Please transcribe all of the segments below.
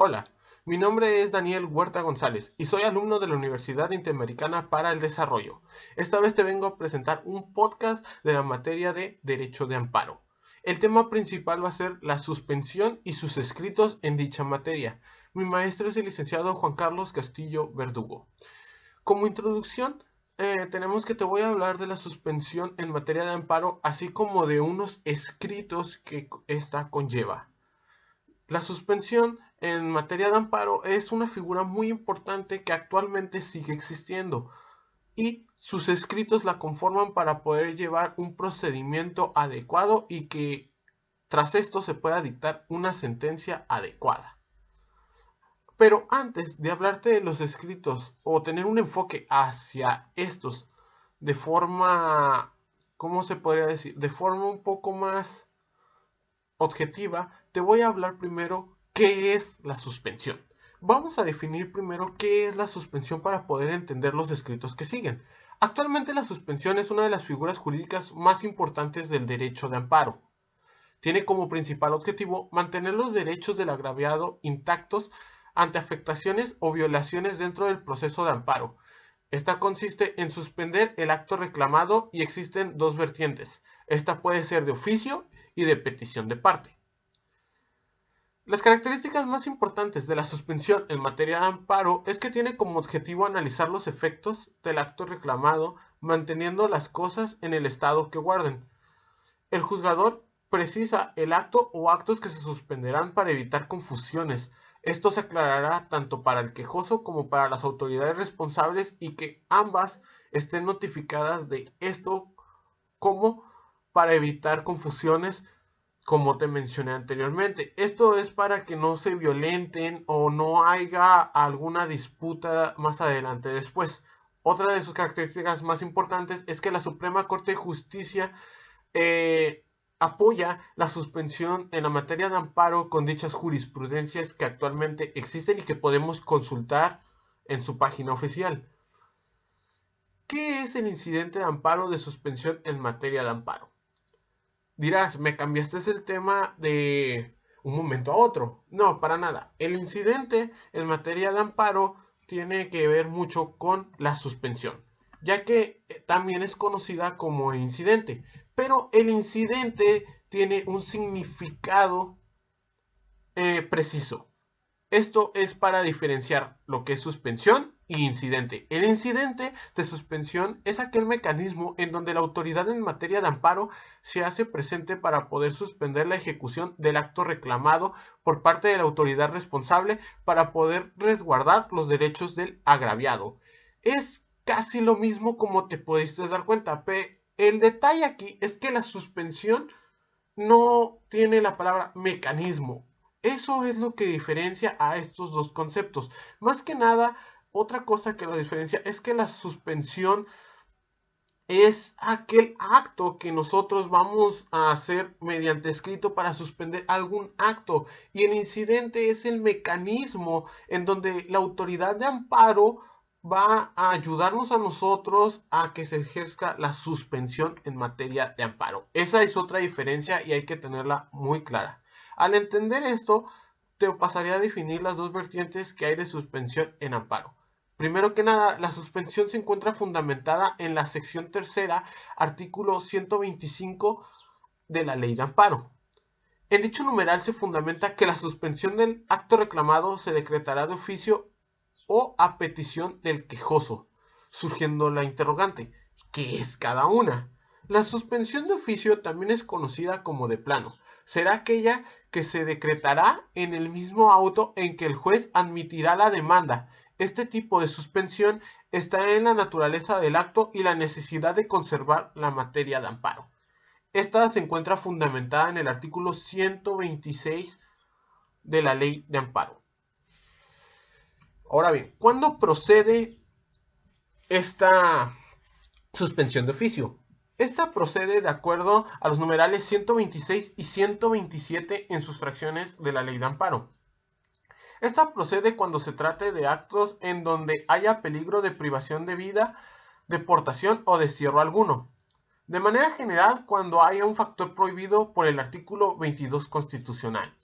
Hola, mi nombre es Daniel Huerta González y soy alumno de la Universidad Interamericana para el Desarrollo. Esta vez te vengo a presentar un podcast de la materia de Derecho de Amparo. El tema principal va a ser la suspensión y sus escritos en dicha materia. Mi maestro es el licenciado Juan Carlos Castillo Verdugo. Como introducción, tenemos que te voy a hablar de la suspensión en materia de amparo, así como de unos escritos que esta conlleva. La suspensión en materia de amparo es una figura muy importante que actualmente sigue existiendo y sus escritos la conforman para poder llevar un procedimiento adecuado y que tras esto se pueda dictar una sentencia adecuada. Pero antes de hablarte de los escritos o tener un enfoque hacia estos de forma, ¿cómo se podría decir? De forma un poco más objetiva, te voy a hablar primero qué es la suspensión. Vamos a definir primero qué es la suspensión para poder entender los escritos que siguen. Actualmente la suspensión es una de las figuras jurídicas más importantes del derecho de amparo. Tiene como principal objetivo mantener los derechos del agraviado intactos ante afectaciones o violaciones dentro del proceso de amparo. Esta consiste en suspender el acto reclamado y existen dos vertientes. Esta puede ser de oficio y de petición de parte. Las características más importantes de la suspensión en materia de amparo es que tiene como objetivo analizar los efectos del acto reclamado, manteniendo las cosas en el estado que guarden. El juzgador precisa el acto o actos que se suspenderán para evitar confusiones. Esto se aclarará tanto para el quejoso como para las autoridades responsables y que ambas estén notificadas de esto como para evitar confusiones como te mencioné anteriormente. Esto es para que no se violenten o no haya alguna disputa más adelante después. Otra de sus características más importantes es que la Suprema Corte de Justicia eh, apoya la suspensión en la materia de amparo con dichas jurisprudencias que actualmente existen y que podemos consultar en su página oficial. ¿Qué es el incidente de amparo de suspensión en materia de amparo? Dirás, me cambiaste el tema de un momento a otro. No, para nada. El incidente en materia de amparo tiene que ver mucho con la suspensión, ya que también es conocida como incidente. Pero el incidente tiene un significado preciso. Esto es para diferenciar lo que es suspensión y incidente. El incidente de suspensión es aquel mecanismo en donde la autoridad en materia de amparo se hace presente para poder suspender la ejecución del acto reclamado por parte de la autoridad responsable para poder resguardar los derechos del agraviado. Es casi lo mismo como te pudiste dar cuenta, pero el detalle aquí es que la suspensión no tiene la palabra mecanismo. Eso es lo que diferencia a estos dos conceptos. Más que nada, otra cosa que lo diferencia es que la suspensión es aquel acto que nosotros vamos a hacer mediante escrito para suspender algún acto. Y el incidente es el mecanismo en donde la autoridad de amparo va a ayudarnos a nosotros a que se ejerza la suspensión en materia de amparo. Esa es otra diferencia y hay que tenerla muy clara. Al entender esto, te pasaré a definir las dos vertientes que hay de suspensión en amparo. Primero que nada, la suspensión se encuentra fundamentada en la sección tercera, artículo 125 de la Ley de Amparo. En dicho numeral se fundamenta que la suspensión del acto reclamado se decretará de oficio o a petición del quejoso, surgiendo la interrogante, ¿qué es cada una? La suspensión de oficio también es conocida como de plano. Será aquella que se decretará en el mismo auto en que el juez admitirá la demanda. Este tipo de suspensión está en la naturaleza del acto y la necesidad de conservar la materia de amparo. Esta se encuentra fundamentada en el artículo 126 de la Ley de Amparo. Ahora bien, ¿cuándo procede esta suspensión de oficio? Esta procede de acuerdo a los numerales 126 y 127 en sus fracciones de la Ley de Amparo. Esta procede cuando se trate de actos en donde haya peligro de privación de vida, deportación o destierro alguno. De manera general, cuando haya un factor prohibido por el artículo 22 constitucional.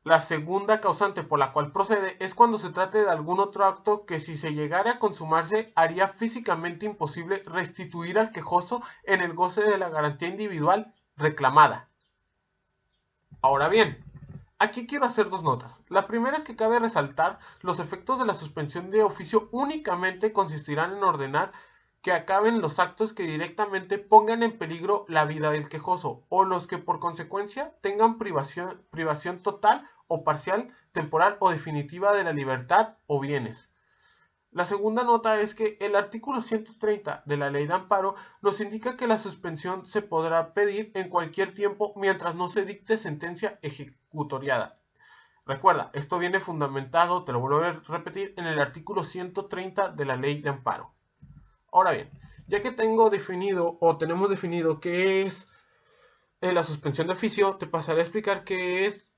La segunda causante por la cual procede es cuando se trate de algún otro acto que, si se llegara a consumarse, haría físicamente imposible restituir al quejoso en el goce de la garantía individual reclamada. Ahora bien, aquí quiero hacer dos notas. La primera es que cabe resaltar los efectos de la suspensión de oficio únicamente consistirán en ordenar que acaben los actos que directamente pongan en peligro la vida del quejoso o los que por consecuencia tengan privación total o parcial, temporal o definitiva de la libertad o bienes. La segunda nota es que el artículo 130 de la Ley de Amparo nos indica que la suspensión se podrá pedir en cualquier tiempo mientras no se dicte sentencia ejecutoriada. Recuerda, esto viene fundamentado, te lo vuelvo a repetir, en el artículo 130 de la Ley de Amparo. Ahora bien, ya que tenemos definido qué es la suspensión de oficio, te pasaré a explicar qué es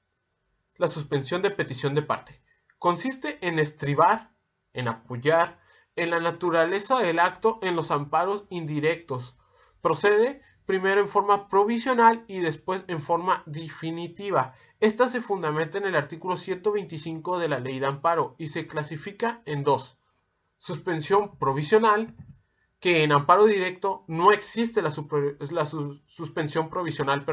la suspensión de petición de parte. Consiste en estribar, en apoyar, en la naturaleza del acto en los amparos indirectos. Procede primero en forma provisional y después en forma definitiva. Esta se fundamenta en el artículo 125 de la Ley de Amparo y se clasifica en dos. Suspensión provisional, que en amparo directo no existe la suspensión provisional,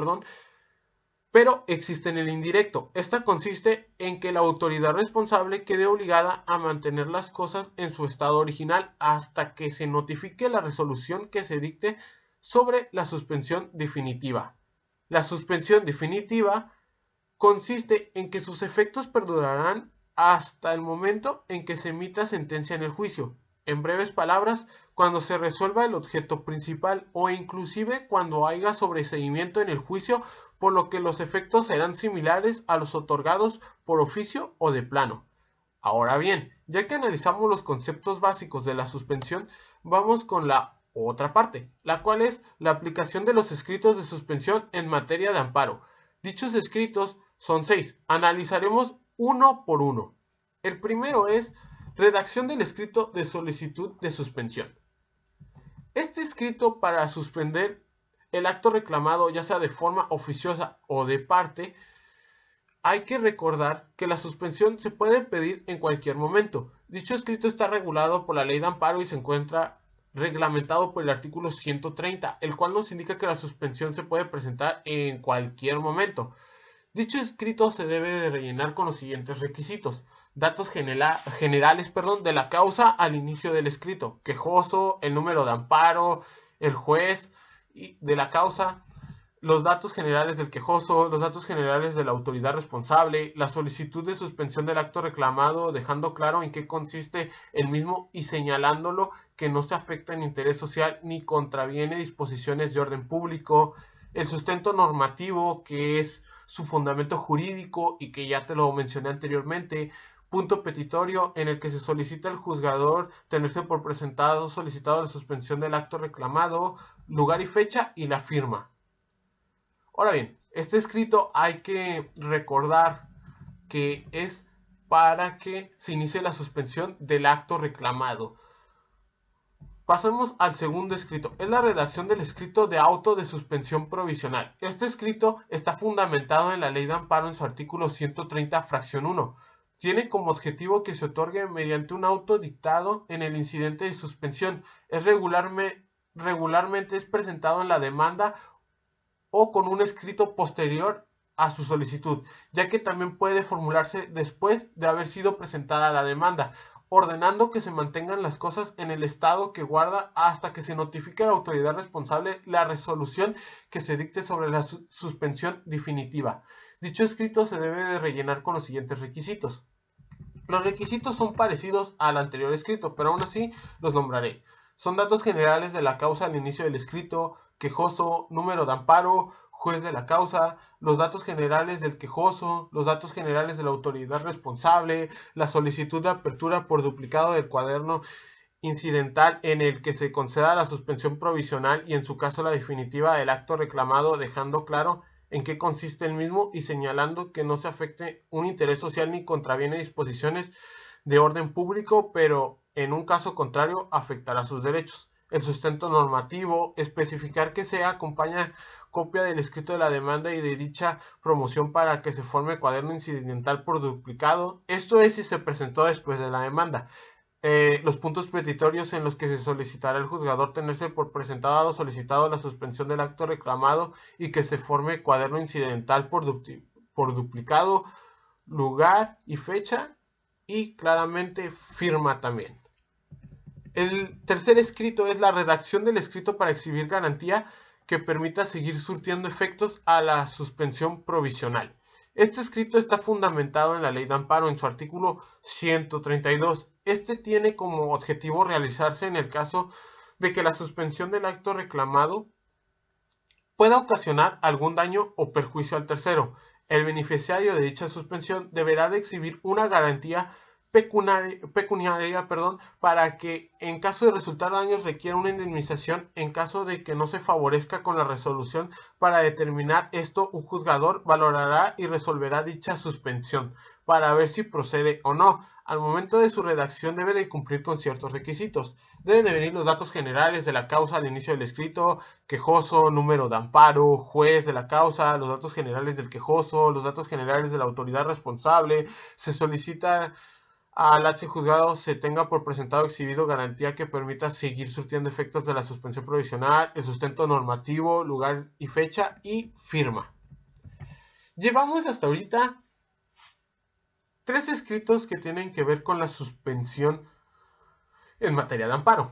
pero existe en el indirecto. Esta consiste en que la autoridad responsable quede obligada a mantener las cosas en su estado original hasta que se notifique la resolución que se dicte sobre la suspensión definitiva. La suspensión definitiva consiste en que sus efectos perdurarán hasta el momento en que se emita sentencia en el juicio. En breves palabras, cuando se resuelva el objeto principal o inclusive cuando haya sobreseimiento en el juicio, por lo que los efectos serán similares a los otorgados por oficio o de plano. Ahora bien, ya que analizamos los conceptos básicos de la suspensión, vamos con la otra parte, la cual es la aplicación de los escritos de suspensión en materia de amparo. Dichos escritos son 6. Analizaremos uno por uno. El primero es redacción del escrito de solicitud de suspensión. Este escrito para suspender el acto reclamado, ya sea de forma oficiosa o de parte, hay que recordar que la suspensión se puede pedir en cualquier momento. Dicho escrito está regulado por la Ley de Amparo y se encuentra reglamentado por el artículo 130, el cual nos indica que la suspensión se puede presentar en cualquier momento. Dicho escrito se debe de rellenar con los siguientes requisitos. Datos generales de la causa al inicio del escrito. Quejoso, el número de amparo, el juez de la causa, los datos generales del quejoso, los datos generales de la autoridad responsable, la solicitud de suspensión del acto reclamado, dejando claro en qué consiste el mismo y señalándolo que no se afecta en interés social ni contraviene disposiciones de orden público, el sustento normativo, que es su fundamento jurídico y que ya te lo mencioné anteriormente, punto petitorio en el que se solicita al juzgador tenerse por presentado solicitado la suspensión del acto reclamado, lugar y fecha y la firma. Ahora bien, este escrito hay que recordar que es para que se inicie la suspensión del acto reclamado. Pasemos al segundo escrito. Es la redacción del escrito de auto de suspensión provisional. Este escrito está fundamentado en la Ley de Amparo en su artículo 130, fracción 1. Tiene como objetivo que se otorgue mediante un auto dictado en el incidente de suspensión. Regularmente es presentado en la demanda o con un escrito posterior a su solicitud, ya que también puede formularse después de haber sido presentada la demanda, ordenando que se mantengan las cosas en el estado que guarda hasta que se notifique a la autoridad responsable la resolución que se dicte sobre la suspensión definitiva. Dicho escrito se debe de rellenar con los siguientes requisitos. Los requisitos son parecidos al anterior escrito, pero aún así los nombraré. Son datos generales de la causa al inicio del escrito, quejoso, número de amparo, juez de la causa, los datos generales del quejoso, los datos generales de la autoridad responsable, la solicitud de apertura por duplicado del cuaderno incidental en el que se conceda la suspensión provisional y en su caso la definitiva del acto reclamado, dejando claro en qué consiste el mismo y señalando que no se afecte un interés social ni contraviene disposiciones de orden público, pero en un caso contrario afectará sus derechos. El sustento normativo, especificar que se acompaña copia del escrito de la demanda y de dicha promoción para que se forme cuaderno incidental por duplicado. Esto es si se presentó después de la demanda. Los puntos petitorios en los que se solicitará al juzgador tenerse por presentado o solicitado la suspensión del acto reclamado y que se forme cuaderno incidental por duplicado, lugar y fecha, y claramente firma también. El tercer escrito es la redacción del escrito para exhibir garantía que permita seguir surtiendo efectos a la suspensión provisional. Este escrito está fundamentado en la Ley de Amparo en su artículo 132. Este tiene como objetivo realizarse en el caso de que la suspensión del acto reclamado pueda ocasionar algún daño o perjuicio al tercero. El beneficiario de dicha suspensión deberá de exhibir una garantía pecuniaria, para que en caso de resultar daños requiera una indemnización. En caso de que no se favorezca con la resolución para determinar esto, un juzgador valorará y resolverá dicha suspensión para ver si procede o no. Al momento de su redacción debe de cumplir con ciertos requisitos. Deben de venir los datos generales de la causa al inicio del escrito, quejoso, número de amparo, juez de la causa, los datos generales del quejoso, los datos generales de la autoridad responsable. Se solicita al H juzgado se tenga por presentado exhibido garantía que permita seguir surtiendo efectos de la suspensión provisional, el sustento normativo, lugar y fecha, y firma. Llevamos hasta ahorita 3 escritos que tienen que ver con la suspensión en materia de amparo.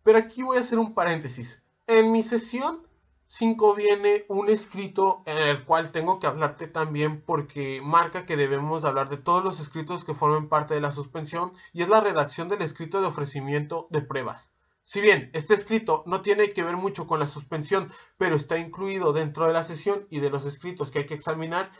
Pero aquí voy a hacer un paréntesis. En mi sesión 5 viene un escrito en el cual tengo que hablarte también porque marca que debemos hablar de todos los escritos que formen parte de la suspensión, y es la redacción del escrito de ofrecimiento de pruebas. Si bien este escrito no tiene que ver mucho con la suspensión, pero está incluido dentro de la sesión y de los escritos que hay que examinar,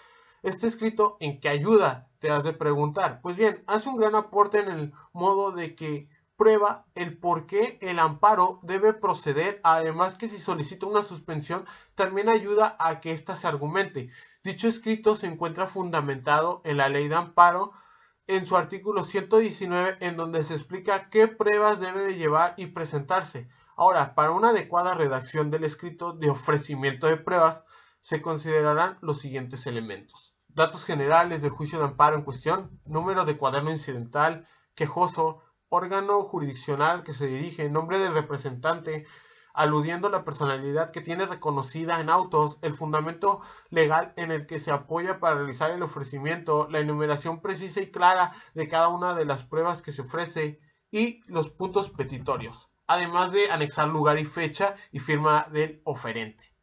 este escrito ¿en qué ayuda? Te has de preguntar. Pues bien, hace un gran aporte en el modo de que prueba el por qué el amparo debe proceder, además que si solicita una suspensión también ayuda a que ésta se argumente. Dicho escrito se encuentra fundamentado en la Ley de Amparo en su artículo 119, en donde se explica qué pruebas debe de llevar y presentarse. Ahora, para una adecuada redacción del escrito de ofrecimiento de pruebas se considerarán los siguientes elementos: datos generales del juicio de amparo en cuestión, número de cuaderno incidental, quejoso, órgano jurisdiccional que se dirige, nombre del representante, aludiendo a la personalidad que tiene reconocida en autos, el fundamento legal en el que se apoya para realizar el ofrecimiento, la enumeración precisa y clara de cada una de las pruebas que se ofrece y los puntos petitorios, además de anexar lugar y fecha y firma del oferente.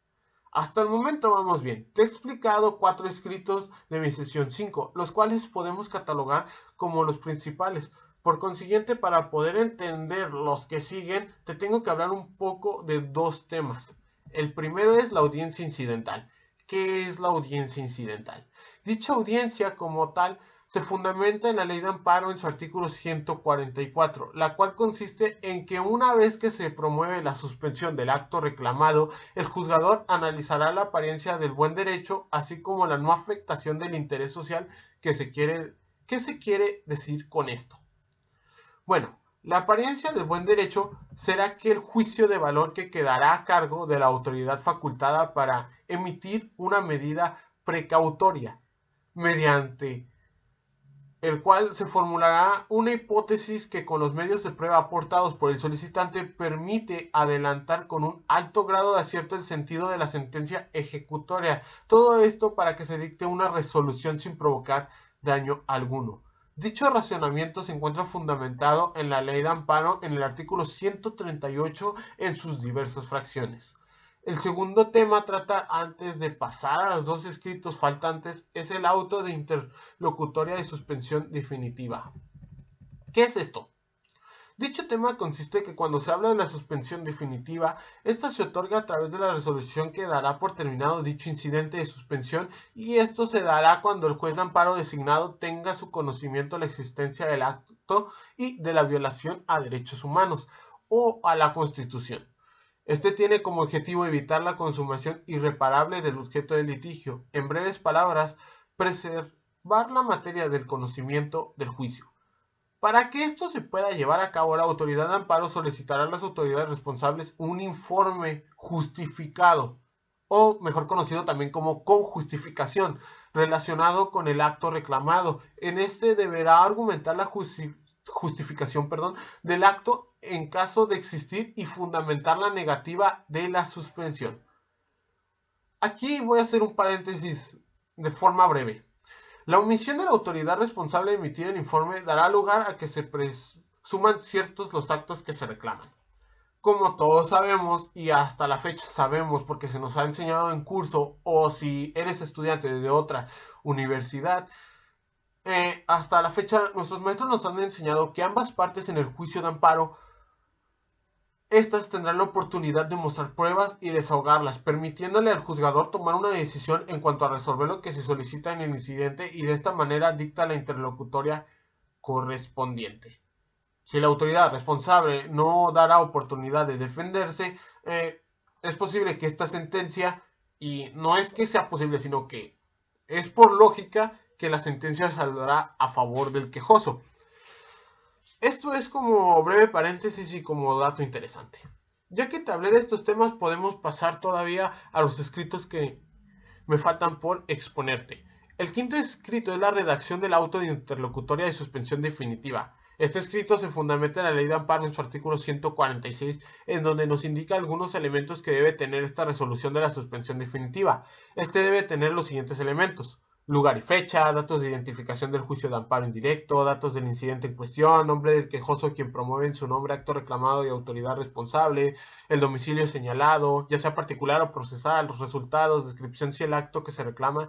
Hasta el momento vamos bien. Te he explicado 4 escritos de mi sesión 5, los cuales podemos catalogar como los principales. Por consiguiente, para poder entender los que siguen, te tengo que hablar un poco de 2 temas. El primero es la audiencia incidental. ¿Qué es la audiencia incidental? Dicha audiencia como tal se fundamenta en la Ley de Amparo en su artículo 144, la cual consiste en que una vez que se promueve la suspensión del acto reclamado, el juzgador analizará la apariencia del buen derecho, así como la no afectación del interés social que se quiere. ¿Qué se quiere decir con esto? Bueno, la apariencia del buen derecho será que el juicio de valor que quedará a cargo de la autoridad facultada para emitir una medida precautoria, mediante el cual se formulará una hipótesis que con los medios de prueba aportados por el solicitante permite adelantar con un alto grado de acierto el sentido de la sentencia ejecutoria. Todo esto para que se dicte una resolución sin provocar daño alguno. Dicho razonamiento se encuentra fundamentado en la Ley de Amparo en el artículo 138 en sus diversas fracciones. El segundo tema trata, antes de pasar a los 2 escritos faltantes, es el auto de interlocutoria de suspensión definitiva. ¿Qué es esto? Dicho tema consiste en que cuando se habla de la suspensión definitiva, esta se otorga a través de la resolución que dará por terminado dicho incidente de suspensión, y esto se dará cuando el juez de amparo designado tenga su conocimiento de la existencia del acto y de la violación a derechos humanos o a la Constitución. Este tiene como objetivo evitar la consumación irreparable del objeto del litigio. En breves palabras, preservar la materia del conocimiento del juicio. Para que esto se pueda llevar a cabo, la autoridad de amparo solicitará a las autoridades responsables un informe justificado o mejor conocido también como con justificación, relacionado con el acto reclamado. En este deberá argumentar la justificación, del acto en caso de existir y fundamentar la negativa de la suspensión. Aquí voy a hacer un paréntesis de forma breve. La omisión de la autoridad responsable de emitir el informe dará lugar a que se presuman ciertos los actos que se reclaman. Como todos sabemos y hasta la fecha sabemos porque se nos ha enseñado en curso o si eres estudiante de otra universidad, hasta la fecha nuestros maestros nos han enseñado que ambas partes en el juicio de amparo, estas tendrán la oportunidad de mostrar pruebas y desahogarlas, permitiéndole al juzgador tomar una decisión en cuanto a resolver lo que se solicita en el incidente y de esta manera dicta la interlocutoria correspondiente. Si la autoridad responsable no dará oportunidad de defenderse, es posible que esta sentencia, y no es que sea posible, sino que es por lógica que la sentencia saldrá a favor del quejoso. Esto es como breve paréntesis y como dato interesante. Ya que te hablé de estos temas, podemos pasar todavía a los escritos que me faltan por exponerte. El quinto escrito es la redacción del auto de interlocutoria de suspensión definitiva. Este escrito se fundamenta en la ley de amparo en su artículo 146, en donde nos indica algunos elementos que debe tener esta resolución de la suspensión definitiva. Este debe tener los siguientes elementos: lugar y fecha, datos de identificación del juicio de amparo indirecto, datos del incidente en cuestión, nombre del quejoso quien promueve en su nombre acto reclamado y autoridad responsable, el domicilio señalado, ya sea particular o procesal, los resultados, descripción si el acto que se reclama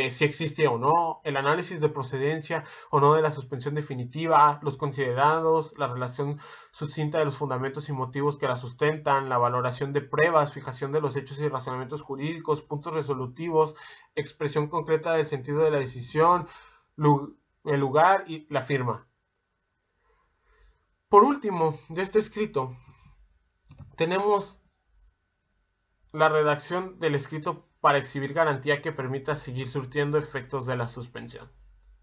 si existe o no, el análisis de procedencia o no de la suspensión definitiva, los considerados, la relación sucinta de los fundamentos y motivos que la sustentan, la valoración de pruebas, fijación de los hechos y razonamientos jurídicos, puntos resolutivos, expresión concreta del sentido de la decisión, el lugar y la firma. Por último, de este escrito, tenemos la redacción del escrito para exhibir garantía que permita seguir surtiendo efectos de la suspensión.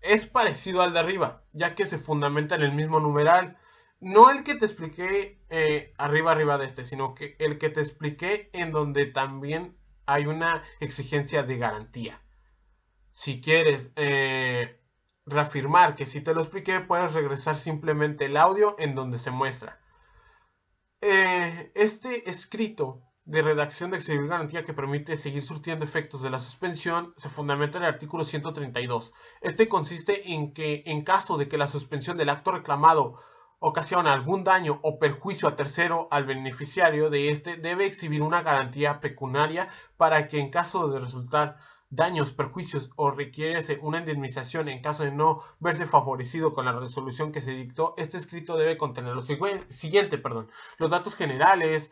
Es parecido al de arriba, ya que se fundamenta en el mismo numeral. No el que te expliqué arriba de este, sino que el que te expliqué en donde también hay una exigencia de garantía. Si quieres reafirmar que si te lo expliqué, puedes regresar simplemente el audio en donde se muestra. Este escrito de redacción de exhibir garantía que permite seguir surtiendo efectos de la suspensión se fundamenta en el artículo 132. Este consiste en que en caso de que la suspensión del acto reclamado ocasiona algún daño o perjuicio a tercero, al beneficiario de este debe exhibir una garantía pecuniaria para que en caso de resultar daños, perjuicios o requiere una indemnización en caso de no verse favorecido con la resolución que se dictó, este escrito debe contener lo siguiente, los datos generales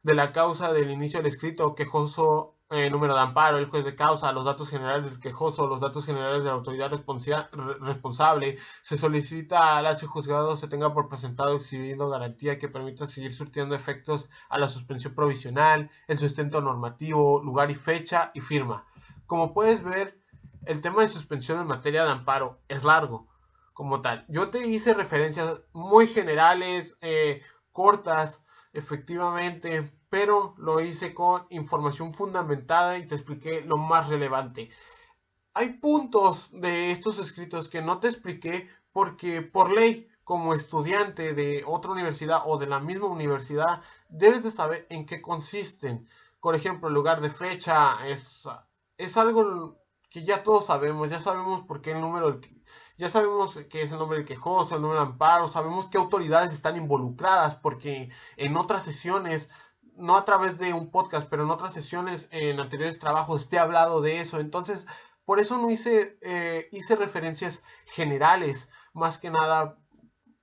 de la causa del inicio del escrito, quejoso, número de amparo, el juez de causa, los datos generales del quejoso, los datos generales de la autoridad responsable. Se solicita al H juzgado se tenga por presentado exhibiendo garantía que permita seguir surtiendo efectos a la suspensión provisional, el sustento normativo, lugar y fecha y firma. Como puedes ver, el tema de suspensión en materia de amparo es largo como tal. Yo te hice referencias muy generales, cortas, efectivamente, pero lo hice con información fundamentada y te expliqué lo más relevante. Hay puntos de estos escritos que no te expliqué porque por ley, como estudiante de otra universidad o de la misma universidad, debes de saber en qué consisten. Por ejemplo, el lugar de fecha es algo que ya todos sabemos, ya sabemos por qué el número, ya sabemos qué es el nombre del quejoso, el número de amparo, sabemos qué autoridades están involucradas, porque en otras sesiones, no a través de un podcast, pero en otras sesiones, en anteriores trabajos, te he hablado de eso. Entonces, por eso no hice referencias generales, más que nada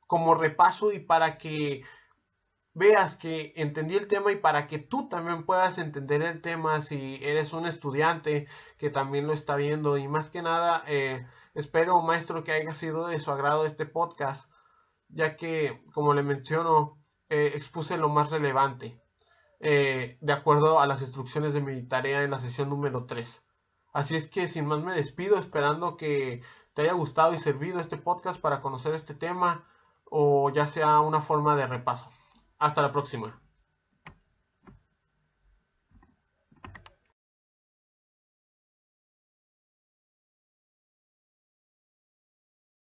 como repaso y para que veas que entendí el tema y para que tú también puedas entender el tema si eres un estudiante que también lo está viendo. Y más que nada, espero, maestro, que haya sido de su agrado este podcast, ya que, como le menciono, expuse lo más relevante, de acuerdo a las instrucciones de mi tarea en la sesión número 3. Así es que sin más me despido, esperando que te haya gustado y servido este podcast para conocer este tema o ya sea una forma de repaso. Hasta la próxima.